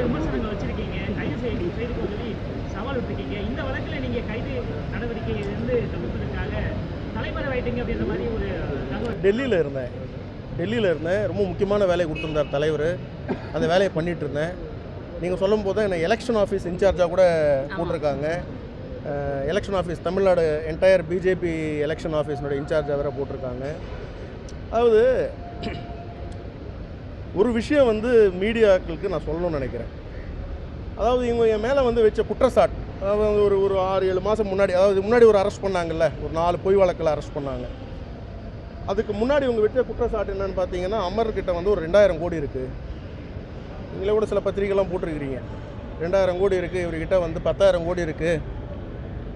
விமர்சனங்கள் வச்சிருக்கீங்க, கைது செய்து சொல்லி சவால் விட்டுருக்கீங்க. இந்த வழக்கில் நீங்கள் கைது நடவடிக்கையை இருந்து தவிர்ப்பதற்காக தலைமறைவாயிட்டீங்க அப்படின்ற மாதிரி ஒரு தகவல். டெல்லியில் இருந்தேன். ரொம்ப முக்கியமான வேலையை கொடுத்துருந்தார் தலைவர். அந்த வேலையை பண்ணிகிட்டு இருந்தேன். நீங்கள் சொல்லும் போது என்னை எலெக்ஷன் ஆஃபீஸ் இன்சார்ஜாக கூட போட்டிருக்காங்க. Election office Tamil Nadu entire BJP election ஆஃபீஸினோட இன்சார்ஜாக வேறு போட்டிருக்காங்க. அதாவது ஒரு விஷயம் மீடியாக்களுக்கு நான் சொல்லணும்னு நினைக்கிறேன். அதாவது இவங்க என் மேலே வச்ச குற்றச்சாட்டு, அதாவது ஒரு 6-7 மாதம் முன்னாடி, அதாவது முன்னாடி ஒரு அரெஸ்ட் பண்ணாங்கல்ல, ஒரு 4 பொய் வழக்கில் அரெஸ்ட் பண்ணாங்க. அதுக்கு முன்னாடி இவங்க வச்ச குற்றச்சாட்டு என்னென்னு பார்த்தீங்கன்னா, அமர்கிட்ட ஒரு 2000 கோடி இருக்குது. நீங்களே கூட சில பத்திரிகைலாம் போட்டிருக்கிறீங்க, 2000 கோடி இருக்குது, இவர்கிட்ட 10,000 கோடி இருக்குது.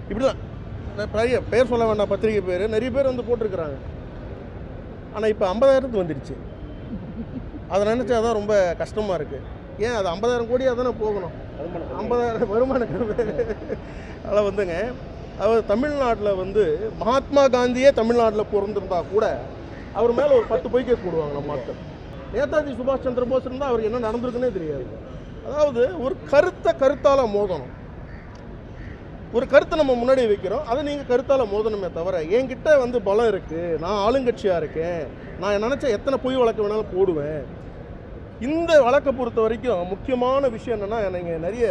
இப்படி தான் நிறைய பேர் சொல்ல வேண்டாம், பத்திரிகை பேர் நிறைய பேர் போட்டிருக்கிறாங்க. ஆனால் இப்போ 50,000 வந்துடுச்சு. அதை நினச்சா தான் ரொம்ப கஷ்டமாக இருக்குது. ஏன் அது 50,000 கோடியாக தானே போகணும், 50,000 வருமானம். அதில் அதாவது தமிழ்நாட்டில் மகாத்மா காந்தியே தமிழ்நாட்டில் பிறந்திருந்தா கூட அவர் மேலே ஒரு 10 பொய் கேஸ் போடுவாங்க நம்ம மக்கள். நேதாஜி சுபாஷ் சந்திர போஸ் இருந்தால் அவருக்கு என்ன நடந்திருக்குன்னே தெரியாது. அதாவது ஒரு கருத்தால் மோதணும். ஒரு கருத்தை நம்ம முன்னாடி வைக்கிறோம், அதை நீங்கள் கருத்தால் மோதணுமே தவிர, என்கிட்ட பலம் இருக்குது, நான் ஆளுங்கட்சியாக இருக்கேன், நான் நினச்ச எத்தனை பொய் வழக்கு வேணாலும் போடுவேன். இந்த வழக்கை பொறுத்த வரைக்கும் முக்கியமான விஷயம் என்னென்னா, நீங்கள் நிறைய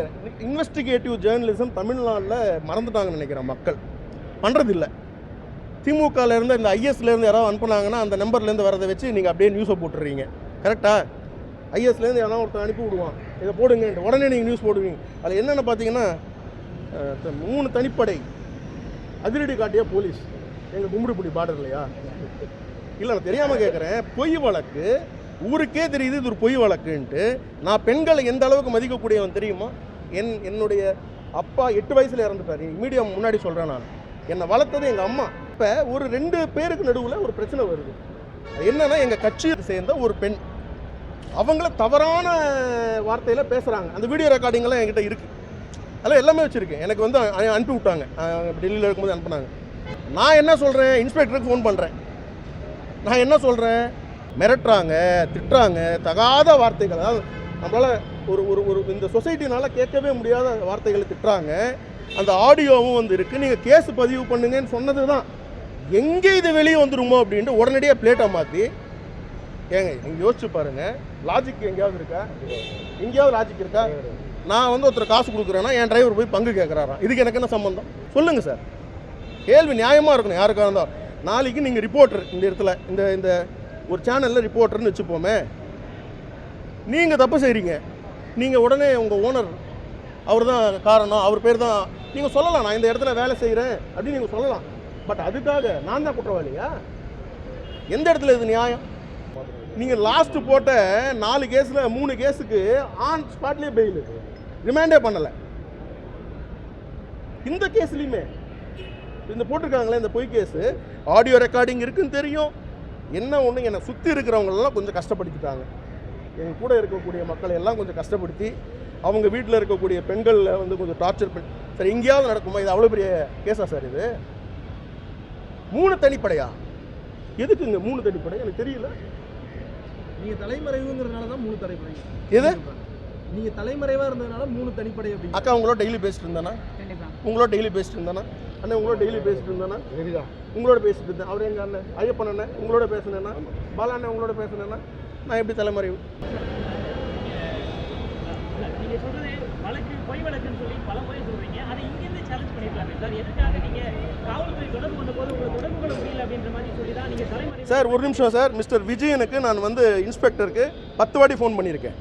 இன்வெஸ்டிகேட்டிவ் ஜேர்னலிசம் தமிழ்நாட்டில் மறந்துட்டாங்கன்னு நினைக்கிறேன். மக்கள் பண்ணுறதில்லை. திமுகலேருந்து இந்த ஐஎஸ்லேருந்து யாராவது அனுப்புனாங்கன்னா அந்த நம்பர்லேருந்து வரதை வச்சு நீங்கள் அப்படியே நியூஸை போட்டுடுறீங்க. கரெக்டாக ஐஎஸ்லேருந்து யாராவது ஒருத்தர் அனுப்பி விடுவான், இதை போடுங்க, உடனே நீங்கள் நியூஸ் போடுவீங்க. அதில் என்னென்னு பார்த்தீங்கன்னா, 3 தனிப்படை அதிரடி காட்டிய போலீஸ் எங்கள் கும்பிடுபுடி பார்டர் இல்லையா? இல்லை, நான் தெரியாமல் கேட்குறேன். பொய் வழக்கு ஊருக்கே தெரியுது இது ஒரு பொய் வழக்குன்ட்டு. நான் பெண்களை எந்த அளவுக்கு மதிக்கக்கூடியவன் தெரியுமா? என்னுடைய அப்பா 8 வயசில் இறந்துட்டார். மீடியா முன்னாடி சொல்கிறேன், நான் என்னை வளர்த்தது எங்கள் அம்மா. இப்போ ஒரு 2 பேருக்கு நடுவில் ஒரு பிரச்சனை வருது. என்னன்னா, எங்கள் கட்சியை சேர்ந்த ஒரு பெண் அவங்கள தவறான வார்த்தையில் பேசுகிறாங்க. அந்த வீடியோ ரெக்கார்டிங்கெல்லாம் என்கிட்ட இருக்குது. அதெல்லாம் எல்லாமே வச்சுருக்கேன். எனக்கு அனுப்பி விட்டாங்க, டெல்லியில் இருக்கும்போது அனுப்புனாங்க. நான் என்ன சொல்கிறேன், இன்ஸ்பெக்டருக்கு ஃபோன் பண்ணுறேன். நான் என்ன சொல்கிறேன், மிரட்டுறாங்க, திட்டுறாங்க, தகாத வார்த்தைகள். அதாவது நம்மளால் ஒரு இந்த சொசைட்டினால் கேட்கவே முடியாத வார்த்தைகளை திட்டுறாங்க. அந்த ஆடியோவும் இருக்குது. நீங்கள் கேஸ் பதிவு பண்ணுங்கன்னு சொன்னது தான். எங்கே இது வெளியே வந்துடுமோ அப்படின்ட்டு உடனடியாக பிளேட்டை மாற்றி, ஏங்க நீங்கள் யோசிச்சு பாருங்கள், லாஜிக் எங்கேயாவது இருக்கா? எங்கேயாவது லாஜிக் இருக்கா? நான் ஒருத்தர் காசு கொடுக்குறேன்னா என் டிரைவர் போய் பங்கு கேட்குறாராம். இதுக்கு எனக்கு என்ன சம்பந்தம்? சொல்லுங்கள் சார். கேள்வி நியாயமாக இருக்கணும் யாருக்காக இருந்தால். நாளைக்கு நீங்கள் ரிப்போர்ட்டர், இந்த இடத்துல இந்த ஒரு சேனலில் ரிப்போர்ட்டர்னு வச்சுப்போமே, நீங்கள் தப்பு செய்கிறீங்க, நீங்கள் உடனே உங்கள் ஓனர் அவர் தான் காரணம், அவர் பேர் தான் நீங்கள் சொல்லலாம், நான் இந்த இடத்துல வேலை செய்கிறேன் அப்படின்னு நீங்கள் சொல்லலாம். பட் அதுக்காக நான் தான் குற்றவாளியா? எந்த இடத்துல இது நியாயம்? நீங்கள் லாஸ்ட்டு போட்ட 4 கேஸில் 3 கேஸுக்கு ஆன் ஸ்பாட்லேயே பெயில், ரிமாண்டே பண்ணலை. இந்த கேஸ்லையுமே இந்த போட்டிருக்காங்களே, இந்த பொய் கேஸு, ஆடியோ ரெக்கார்டிங் இருக்குன்னு தெரியும். என்ன ஒன்று, என்னை சுற்றி இருக்கிறவங்களெல்லாம் கொஞ்சம் கஷ்டப்படுத்திட்டாங்க. எங்கள் கூட இருக்கக்கூடிய மக்களை எல்லாம் கொஞ்சம் கஷ்டப்படுத்தி, அவங்க வீட்டில் இருக்கக்கூடிய பெண்களில் கொஞ்சம் டார்ச்சர் பண்ணி, சார் எங்கேயாவது நடக்குமா? இது அவ்வளோ பெரிய கேஸா சார் இது? 3 தனிப்படையா? எதுக்குங்க 3 தனிப்படை? எனக்கு தெரியல. நீங்கள் தலைமறைவுங்கிறதுனால தான் 3 தனிப்படை. எது? நீங்கள் தலைமறைவாக இருந்ததுனால 3 தனிப்படை. அப்படி அக்கா உங்களோட டெய்லி பேசிட்டு இருந்தானா? உங்களோட டெய்லி பேசிட்டு இருந்தானா? அண்ணன் உங்களோட டெய்லி பேசிட்டு இருந்தானா? உங்களோட பேசிட்டு இருந்தேன். அவர் எங்கள் அண்ணன் ஐயப்பன் அண்ணன் உங்களோட பேசினேன்னா, பாலா அண்ணன் உங்களோட பேசினேன்னா, நான் எப்படி தலைமறைவு? நீங்கள் சொல்கிறது வழக்கு பொய் வழக்குன்னு சொல்லி பல முறை சொல்கிறீங்க. அதை இங்கேருந்து சேலஞ்ச் பண்ணியிருக்கலாமே சார். எதுக்காக நீங்கள் காவல்துறை தொடர்பு கொண்ட போது உங்களை தொடர்பு கொள்ள முடியல அப்படின்ற மாதிரி சொல்லி தான் நீங்கள் தலைமறை? சார் ஒரு நிமிஷம் சார். மிஸ்டர் விஜயனுக்கு நான் இன்ஸ்பெக்டருக்கு 10 வாட்டி ஃபோன் பண்ணியிருக்கேன்.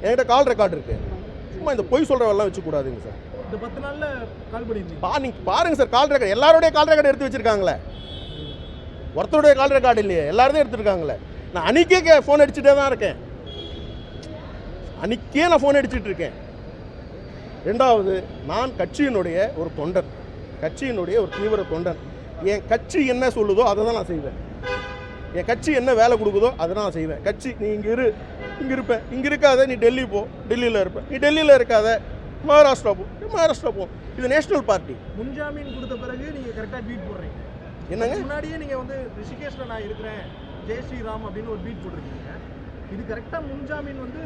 என்கிட்ட கால் ரெக்கார்டு இருக்குது. சும்மா இந்த பொய் சொல்கிறவெல்லாம் வச்சுக்கூடாதுங்க சார். இந்த 10 நாளில் கால் பண்ணியிருந்தீங்க. நீங்கள் பாருங்கள் சார், கால் ரெக்கார்டு எல்லாருடைய கால் ரெக்கார்டு எடுத்து வச்சுருக்காங்களே. ஒருத்தருடைய கால் ரெக்கார்டு இல்லையே, எல்லாரும் எடுத்துருக்காங்களே. நான் அன்றைக்கே ஃபோன் அடிச்சுட்டே தான் இருக்கேன். அன்றைக்கே நான் ஃபோன் அடிச்சுட்டு இருக்கேன். 2வது, நான் கட்சியினுடைய ஒரு தொண்டன், கட்சியினுடைய ஒரு தீவிர தொண்டன். என் கட்சி என்ன சொல்லுதோ அதை தான் நான் செய்வேன். என் கட்சி என்ன வேலை கொடுக்குதோ அதை நான் செய்வேன். கட்சி நீ இங்கே இருப்பேன், இங்கே இருக்காத நீ டெல்லி போ, டெல்லியில் இருப்பேன், நீ டெல்லியில் இருக்காத மகாராஷ்டிரா போ, இது நேஷனல் பார்ட்டி. முன்ஜாமீன் கொடுத்த பிறகு நீங்கள் கரெக்டாக ட்வீட் போடுறீங்க. என்னங்க? முன்னாடியே நீங்கள் ரிஷிகேஷில் நான் இருக்கிறேன், ஜெய் ஸ்ரீராம் அப்படின்னு ஒரு ட்வீட் போட்டிருக்கீங்க. இது கரெக்டாக முன்ஜாமீன் வந்து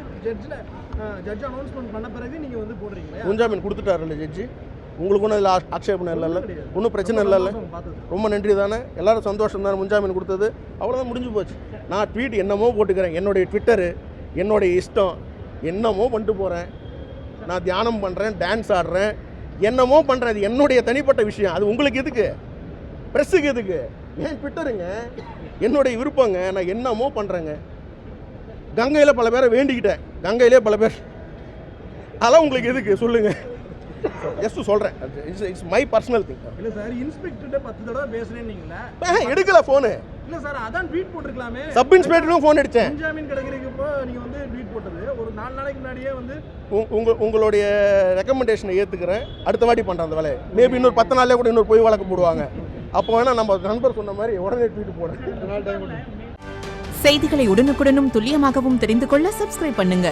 ஜட்ஜ் அனௌன்ஸ்மெண்ட் பண்ண பிறகு நீங்கள் வந்து போடுறீங்களா? முன்ஜாமீன் கொடுத்துட்டாருல்ல ஜட்ஜி, உங்களுக்கு ஒன்றும் இதில் ஆட்சேபணம் இல்லைல்ல, ஒன்றும் பிரச்சனை இல்லைல்ல, ரொம்ப நன்றி தானே, எல்லாரும் சந்தோஷம் தானே முன்ஜாமீன் கொடுத்தது, அவ்வளோதான் முடிஞ்சு போச்சு. நான் ட்வீட் என்னமோ போட்டுக்கிறேன், என்னுடைய ட்விட்டரு என்னுடைய இஷ்டம், என்னமோ பண்ணிட்டு போகிறேன், நான் தியானம் பண்ணுறேன், டான்ஸ் ஆடுறேன், என்னமோ பண்ணுறேன், அது என்னுடைய தனிப்பட்ட விஷயம், அது உங்களுக்கு எதுக்கு, ப்ரெஸ்ஸுக்கு எதுக்கு, ஏன் ட்விட்டருங்க என்னுடைய விருப்பங்க, நான் என்னமோ பண்ணுறேங்க. கங்கையில் பல பேரை வேண்டிக்கிட்டேன், கங்கையிலே பல பேர், அதெல்லாம் உங்களுக்கு எதுக்கு சொல்லுங்கள், ஜஸ்ட் சொல்கிறேன், இட்ஸ் மை பர்சனல் திங். இல்லை சார், இன்ஸ்பெக்டர்கிட்ட 10 தடவை பேசுகிறேன்னீங்களா? எடுக்கல ஃபோனு. இல்லை சார், அதான் ட்வீட் போட்டிருக்கலாமே. சப் இன்ஸ்பெக்டரும் ஃபோன் அடித்தேன். முன்ஜாமீன் கிடைக்கிறப்போ நீங்கள் வந்து ட்வீட் போட்டது ஒரு 4 நாளைக்கு முன்னாடியே வந்து உங்களுடைய ரெக்கமெண்டேஷனை ஏற்றுக்கிறேன், அடுத்த வாட்டி பண்ணுறேன் அந்த வேலையை. மேபி இன்னொரு 10 நாள்லேயே கூட இன்னொரு பொய் வழக்கு போடுவாங்க, அப்போ வேணால் நம்ம நண்பர் சொன்ன மாதிரி உடனே ட்வீட் போடுறேன். செய்திகளை உடனுக்குடனும் துல்லியமாகவும் தெரிந்து கொள்ள சப்ஸ்கிரைப் பண்ணுங்க.